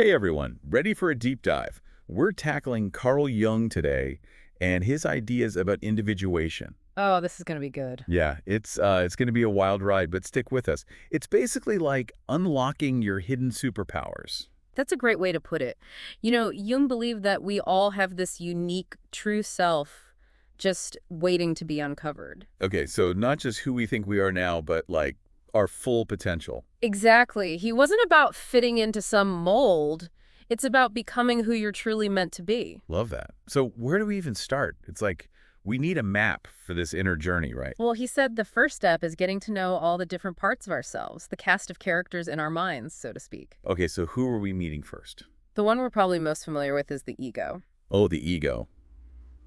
Hey everyone, ready for a deep dive? We're tackling Carl Jung today and his ideas about individuation. Oh, this is going to be good. Yeah, it's going to be a wild ride, but stick with us. It's basically like unlocking your hidden superpowers. That's a great way to put it. Jung believed that we all have this unique true self just waiting to be uncovered. Okay, so not just who we think we are now, but like our full potential. Exactly. He wasn't about fitting into some mold. It's about becoming who you're truly meant to be. Love that. So where do we even start? It's like we need a map for this inner journey, right? Well, he said the first step is getting to know all the different parts of ourselves, the cast of characters in our minds, so to speak. Okay, so who are we meeting first? The one we're probably most familiar with is the ego. Oh, the ego.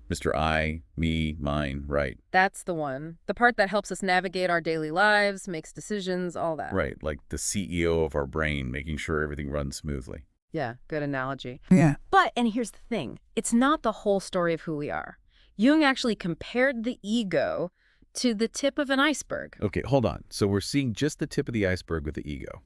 Mr. I, me, mine, right. That's the one. The part that helps us navigate our daily lives, makes decisions, all that. Right, like the CEO of our brain, making sure everything runs smoothly. Yeah, good analogy. Yeah. But, and here's the thing, it's not the whole story of who we are. Jung actually compared the ego to the tip of an iceberg. Okay, hold on. So we're seeing just the tip of the iceberg with the ego.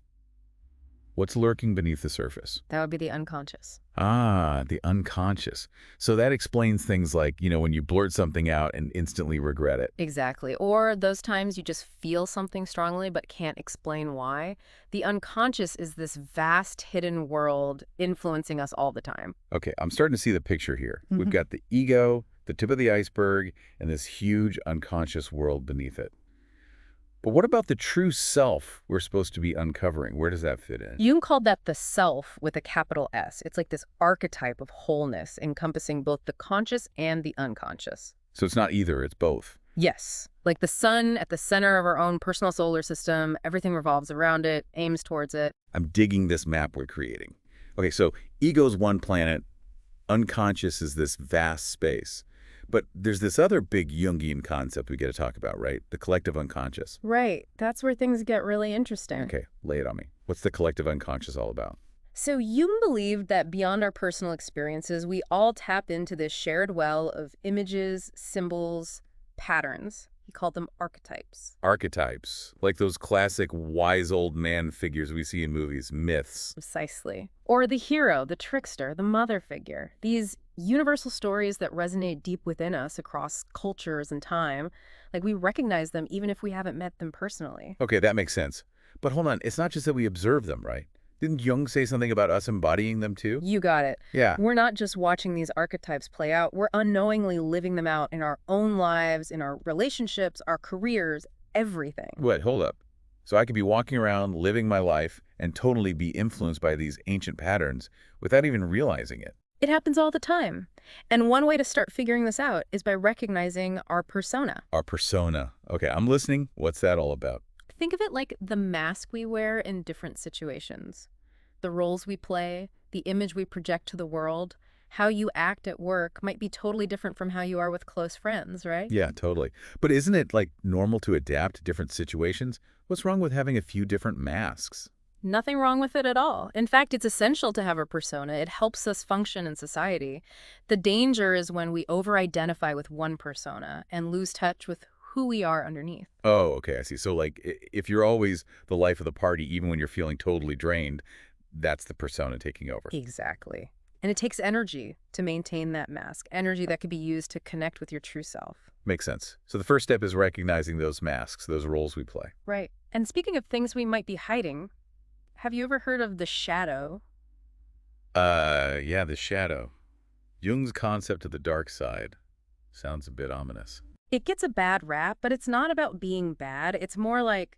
What's lurking beneath the surface? That would be the unconscious. Ah, the unconscious. So that explains things like, when you blurt something out and instantly regret it. Exactly. Or those times you just feel something strongly but can't explain why. The unconscious is this vast hidden world influencing us all the time. Okay, I'm starting to see the picture here. We've got the ego, the tip of the iceberg, and this huge unconscious world beneath it. But what about the true self we're supposed to be uncovering? Where does that fit in? Jung called that the self with a capital S. It's like this archetype of wholeness encompassing both the conscious and the unconscious. So it's not either, it's both. Yes, like the sun at the center of our own personal solar system, everything revolves around it, aims towards it. I'm digging this map we're creating. Okay, so ego's one planet, unconscious is this vast space. But there's this other big Jungian concept we get to talk about, right? The collective unconscious. Right, that's where things get really interesting. Okay, lay it on me. What's the collective unconscious all about? So Jung believed that beyond our personal experiences, we all tap into this shared well of images, symbols, patterns. He called them archetypes. Archetypes, like those classic wise old man figures we see in movies, myths. Precisely. Or the hero, the trickster, the mother figure. These universal stories that resonate deep within us across cultures and time. Like we recognize them even if we haven't met them personally. Okay, that makes sense. But hold on, it's not just that we observe them, right? Didn't Jung say something about us embodying them too? You got it. Yeah. We're not just watching these archetypes play out, we're unknowingly living them out in our own lives, in our relationships, our careers, everything. Wait, hold up. So I could be walking around, living my life, and totally be influenced by these ancient patterns without even realizing it. It happens all the time. And one way to start figuring this out is by recognizing our persona. Our persona. Okay, I'm listening. What's that all about? Think of it like the mask we wear in different situations. The roles we play, the image we project to the world, how you act at work might be totally different from how you are with close friends, right? Yeah, totally. But isn't it like normal to adapt to different situations? What's wrong with having a few different masks? Nothing wrong with it at all. In fact, it's essential to have a persona. It helps us function in society. The danger is when we over-identify with one persona and lose touch with who we are underneath. Oh, okay, I see. So like if you're always the life of the party, even when you're feeling totally drained, that's the persona taking over. Exactly. And it takes energy to maintain that mask, energy that could be used to connect with your true self. Makes sense. So the first step is recognizing those masks, those roles we play. Right. And speaking of things we might be hiding, have you ever heard of the shadow? Yeah, the shadow. Jung's concept of the dark side sounds a bit ominous. It gets a bad rap, but it's not about being bad. It's more like,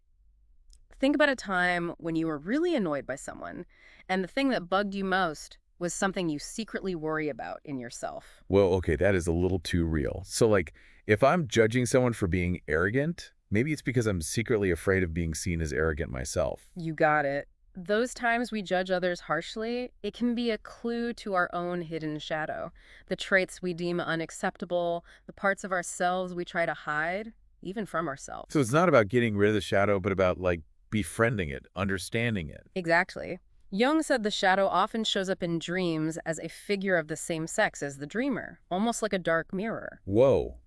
think about a time when you were really annoyed by someone, and the thing that bugged you most was something you secretly worry about in yourself. Well, okay, that is a little too real. So like, if I'm judging someone for being arrogant, maybe it's because I'm secretly afraid of being seen as arrogant myself. You got it. Those times we judge others harshly, it can be a clue to our own hidden shadow. The traits we deem unacceptable, the parts of ourselves we try to hide, even from ourselves. So it's not about getting rid of the shadow, but about like befriending it, understanding it. Exactly. Jung said the shadow often shows up in dreams as a figure of the same sex as the dreamer, almost like a dark mirror. Whoa.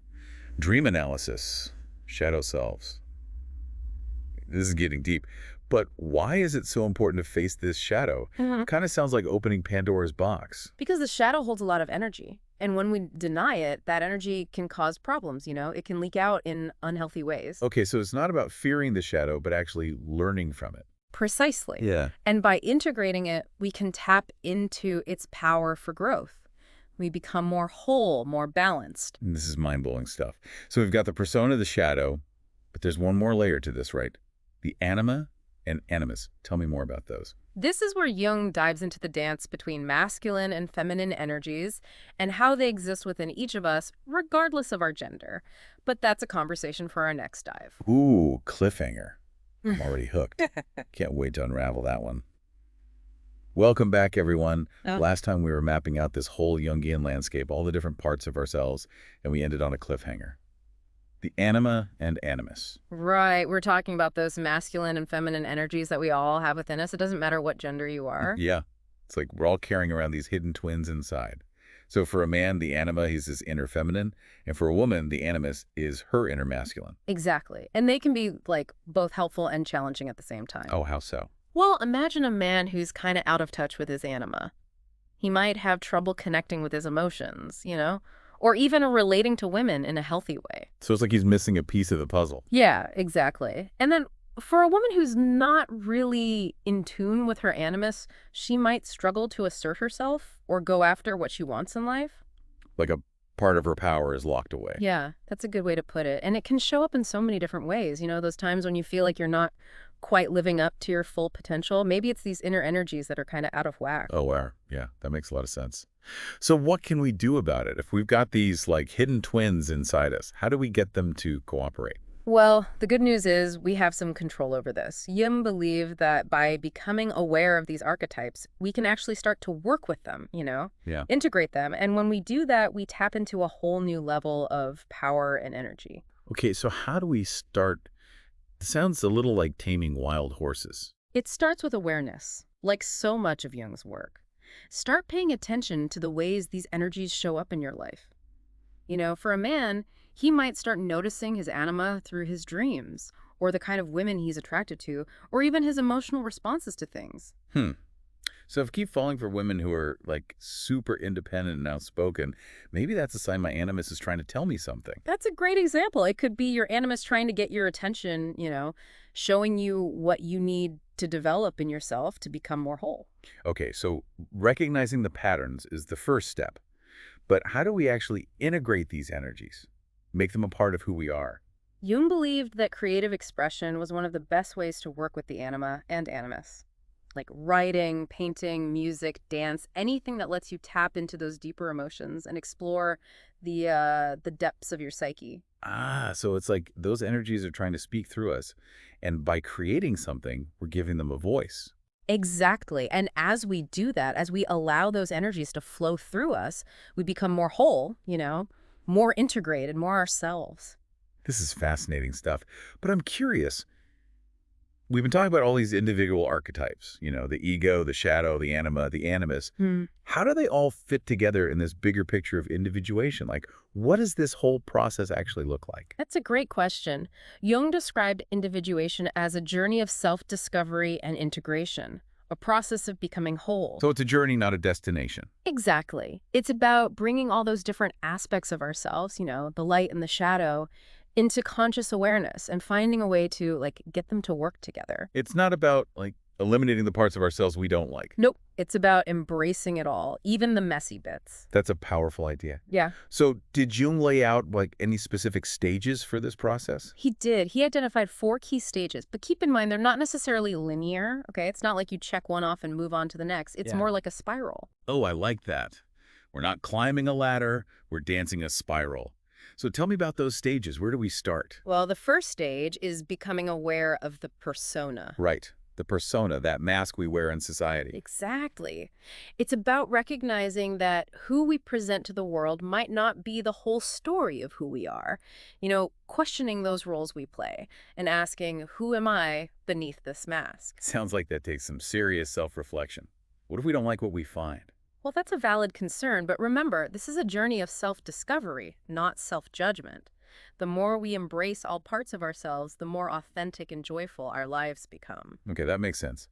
Dream analysis. Shadow selves. This is getting deep. But why is it so important to face this shadow? Mhm. Kind of sounds like opening Pandora's box. Because the shadow holds a lot of energy. And when we deny it, that energy can cause problems, It can leak out in unhealthy ways. Okay, so it's not about fearing the shadow, but actually learning from it. Precisely. Yeah. And by integrating it, we can tap into its power for growth. We become more whole, more balanced. And this is mind-blowing stuff. So we've got the persona, the shadow, but there's one more layer to this, right? The anima and animus. Tell me more about those. This is where Jung dives into the dance between masculine and feminine energies and how they exist within each of us, regardless of our gender. But that's a conversation for our next dive. Ooh, cliffhanger. I'm already hooked. Can't wait to unravel that one. Welcome back, everyone. Oh. Last time we were mapping out this whole Jungian landscape, all the different parts of ourselves, and we ended on a cliffhanger. The anima and animus. Right. We're talking about those masculine and feminine energies that we all have within us. It doesn't matter what gender you are. Yeah. It's like we're all carrying around these hidden twins inside. So for a man, the anima is his inner feminine, and for a woman, the animus is her inner masculine. Exactly. And they can be, like, both helpful and challenging at the same time. Oh, how so? Well, imagine a man who's kind of out of touch with his anima. He might have trouble connecting with his emotions, or even relating to women in a healthy way. So it's like he's missing a piece of the puzzle. Yeah, exactly. And then for a woman who's not really in tune with her animus, she might struggle to assert herself or go after what she wants in life. Like a part of her power is locked away. Yeah, that's a good way to put it. And it can show up in so many different ways. Those times when you feel like you're not quite living up to your full potential. Maybe it's these inner energies that are kind of out of whack. Oh, wow. Yeah, that makes a lot of sense. So what can we do about it? If we've got these like hidden twins inside us, how do we get them to cooperate? Well, the good news is we have some control over this. Jung believed that by becoming aware of these archetypes, we can actually start to work with them, Yeah. integrate them. And when we do that, we tap into a whole new level of power and energy. Okay, so how do we start? It sounds a little like taming wild horses. It starts with awareness, like so much of Jung's work. Start paying attention to the ways these energies show up in your life. For a man, he might start noticing his anima through his dreams, or the kind of women he's attracted to, or even his emotional responses to things. So if I keep falling for women who are like super independent and outspoken, maybe that's a sign my animus is trying to tell me something. That's a great example. It could be your animus trying to get your attention, showing you what you need to develop in yourself to become more whole. Okay, so recognizing the patterns is the first step. But how do we actually integrate these energies? Make them a part of who we are? Jung believed that creative expression was one of the best ways to work with the anima and animus. Like writing, painting, music, dance, anything that lets you tap into those deeper emotions and explore the depths of your psyche. Ah, so it's like those energies are trying to speak through us. And by creating something, we're giving them a voice. Exactly. And as we do that, as we allow those energies to flow through us, we become more whole, more integrated, more ourselves. This is fascinating stuff. But I'm curious. We've been talking about all these individual archetypes, the ego, the shadow, the anima, the animus. How do they all fit together in this bigger picture of individuation? Like, what does this whole process actually look like? That's a great question. Jung described individuation as a journey of self-discovery and integration, a process of becoming whole. So it's a journey, not a destination. Exactly. It's about bringing all those different aspects of ourselves, the light and the shadow, into conscious awareness and finding a way to, get them to work together. It's not about, eliminating the parts of ourselves we don't like. Nope. It's about embracing it all, even the messy bits. That's a powerful idea. Yeah. So did Jung lay out, any specific stages for this process? He did. He identified 4 key stages, but keep in mind they're not necessarily linear, okay? It's not like you check one off and move on to the next. It's more like a spiral. Oh, I like that. We're not climbing a ladder, we're dancing a spiral. So tell me about those stages. Where do we start? Well, the first stage is becoming aware of the persona. Right. The persona, that mask we wear in society. Exactly. It's about recognizing that who we present to the world might not be the whole story of who we are. Questioning those roles we play and asking, who am I beneath this mask? Sounds like that takes some serious self-reflection. What if we don't like what we find? Well, that's a valid concern, but remember, this is a journey of self-discovery, not self-judgment. The more we embrace all parts of ourselves, the more authentic and joyful our lives become. Okay, that makes sense.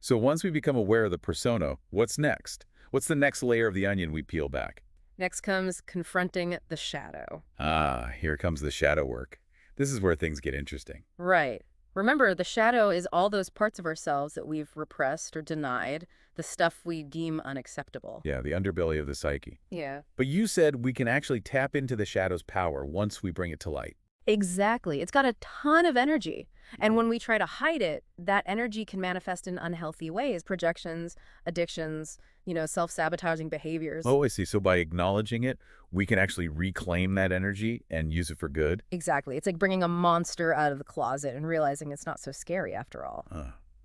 So once we become aware of the persona, what's next? What's the next layer of the onion we peel back? Next comes confronting the shadow. Ah, here comes the shadow work. This is where things get interesting. Right. Remember, the shadow is all those parts of ourselves that we've repressed or denied, the stuff we deem unacceptable. Yeah, the underbelly of the psyche. Yeah. But you said we can actually tap into the shadow's power once we bring it to light. Exactly. It's got a ton of energy. And when we try to hide it, that energy can manifest in unhealthy ways, projections, addictions, self-sabotaging behaviors. Oh, I see. So by acknowledging it, we can actually reclaim that energy and use it for good? Exactly. It's like bringing a monster out of the closet and realizing it's not so scary after all.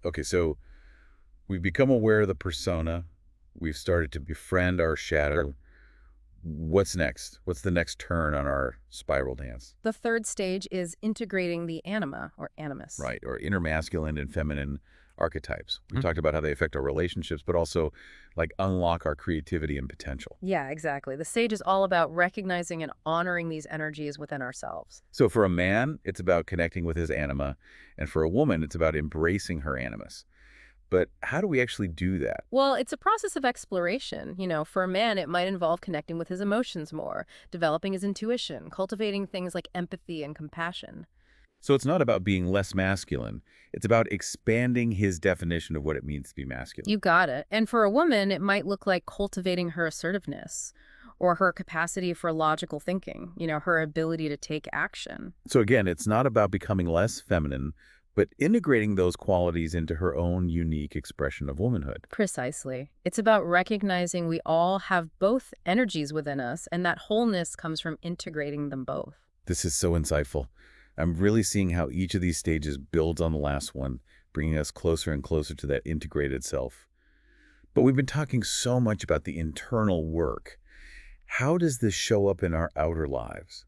Okay, so we've become aware of the persona. We've started to befriend our shadow. What's next? What's the next turn on our spiral dance? The third stage is integrating the anima, or animus. Right, or inner masculine and feminine archetypes. We talked about how they affect our relationships, but also like unlock our creativity and potential. Yeah, exactly. The sage is all about recognizing and honoring these energies within ourselves. So for a man, it's about connecting with his anima, and for a woman, it's about embracing her animus. But how do we actually do that? Well, it's a process of exploration. For a man, it might involve connecting with his emotions more, developing his intuition, cultivating things like empathy and compassion. So it's not about being less masculine. It's about expanding his definition of what it means to be masculine. You got it. And for a woman, it might look like cultivating her assertiveness or her capacity for logical thinking, her ability to take action. So again, it's not about becoming less feminine, but integrating those qualities into her own unique expression of womanhood. Precisely. It's about recognizing we all have both energies within us, and that wholeness comes from integrating them both. This is so insightful. I'm really seeing how each of these stages builds on the last one, bringing us closer and closer to that integrated self. But we've been talking so much about the internal work. How does this show up in our outer lives?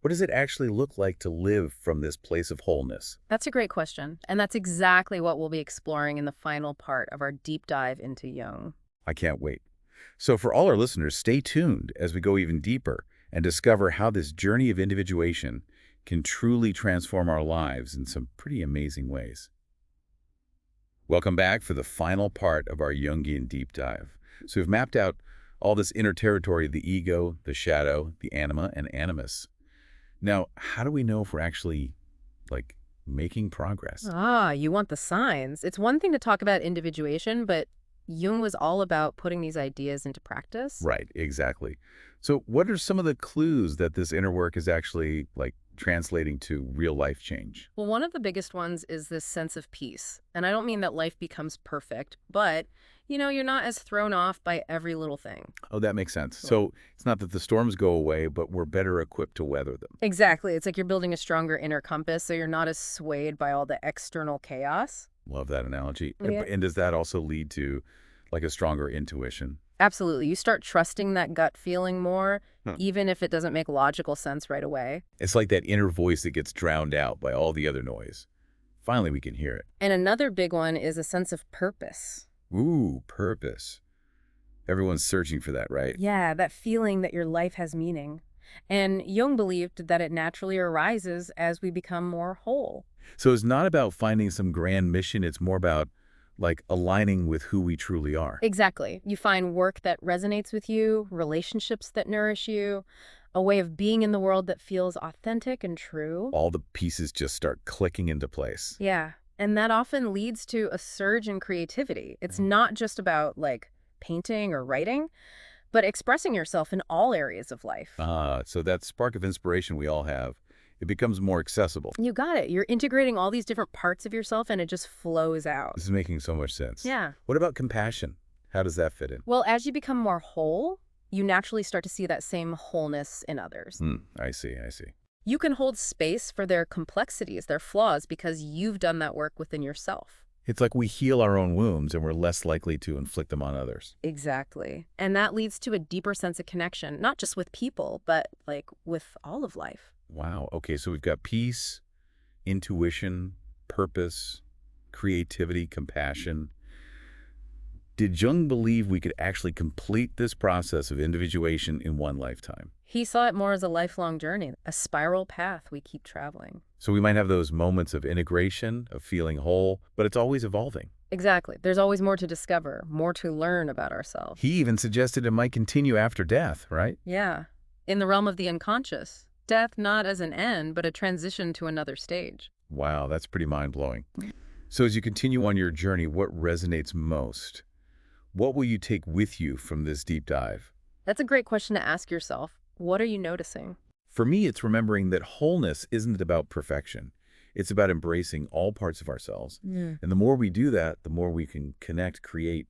What does it actually look like to live from this place of wholeness? That's a great question, and that's exactly what we'll be exploring in the final part of our deep dive into Jung. I can't wait. So for all our listeners, stay tuned as we go even deeper and discover how this journey of individuation can truly transform our lives in some pretty amazing ways. Welcome back for the final part of our Jungian deep dive. So we've mapped out all this inner territory of the ego, the shadow, the anima, and animus. Now, how do we know if we're actually, making progress? You want the signs. It's one thing to talk about individuation, but Jung was all about putting these ideas into practice. Right, exactly. So what are some of the clues that this inner work is actually, translating to real life change? Well, one of the biggest ones is this sense of peace. And I don't mean that life becomes perfect, but, you're not as thrown off by every little thing. Oh, that makes sense. So it's not that the storms go away, but we're better equipped to weather them. Exactly. It's like you're building a stronger inner compass, so you're not as swayed by all the external chaos. Love that analogy. Yeah. And does that also lead to, a stronger intuition? Absolutely. You start trusting that gut feeling more, even if it doesn't make logical sense right away. It's like that inner voice that gets drowned out by all the other noise. Finally, we can hear it. And another big one is a sense of purpose. Ooh, purpose. Everyone's searching for that, right? Yeah, that feeling that your life has meaning. And Jung believed that it naturally arises as we become more whole. So it's not about finding some grand mission. It's more about, aligning with who we truly are. Exactly. You find work that resonates with you, relationships that nourish you, a way of being in the world that feels authentic and true. All the pieces just start clicking into place. Yeah. And that often leads to a surge in creativity. It's not just about, painting or writing, but expressing yourself in all areas of life. So that spark of inspiration we all have, it becomes more accessible. You got it. You're integrating all these different parts of yourself, and it just flows out. This is making so much sense. Yeah. What about compassion? How does that fit in? Well, as you become more whole, you naturally start to see that same wholeness in others. I see. You can hold space for their complexities, their flaws, because you've done that work within yourself. It's like we heal our own wounds and we're less likely to inflict them on others. Exactly. And that leads to a deeper sense of connection, not just with people, but with all of life. Wow. Okay, so we've got peace, intuition, purpose, creativity, compassion. Did Jung believe we could actually complete this process of individuation in one lifetime? He saw it more as a lifelong journey, a spiral path we keep traveling. So we might have those moments of integration, of feeling whole, but it's always evolving. Exactly. There's always more to discover, more to learn about ourselves. He even suggested it might continue after death, right? Yeah. In the realm of the unconscious, death not as an end, but a transition to another stage. Wow, that's pretty mind-blowing. So as you continue on your journey, what resonates most? What will you take with you from this deep dive? That's a great question to ask yourself. What are you noticing? For me, it's remembering that wholeness isn't about perfection. It's about embracing all parts of ourselves. Mm. And the more we do that, the more we can connect, create,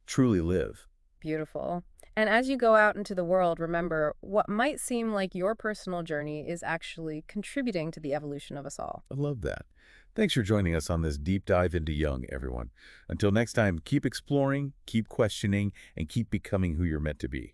truly live. Beautiful. And as you go out into the world, remember what might seem like your personal journey is actually contributing to the evolution of us all. I love that. Thanks for joining us on this deep dive into Jung, everyone. Until next time, keep exploring, keep questioning, and keep becoming who you're meant to be.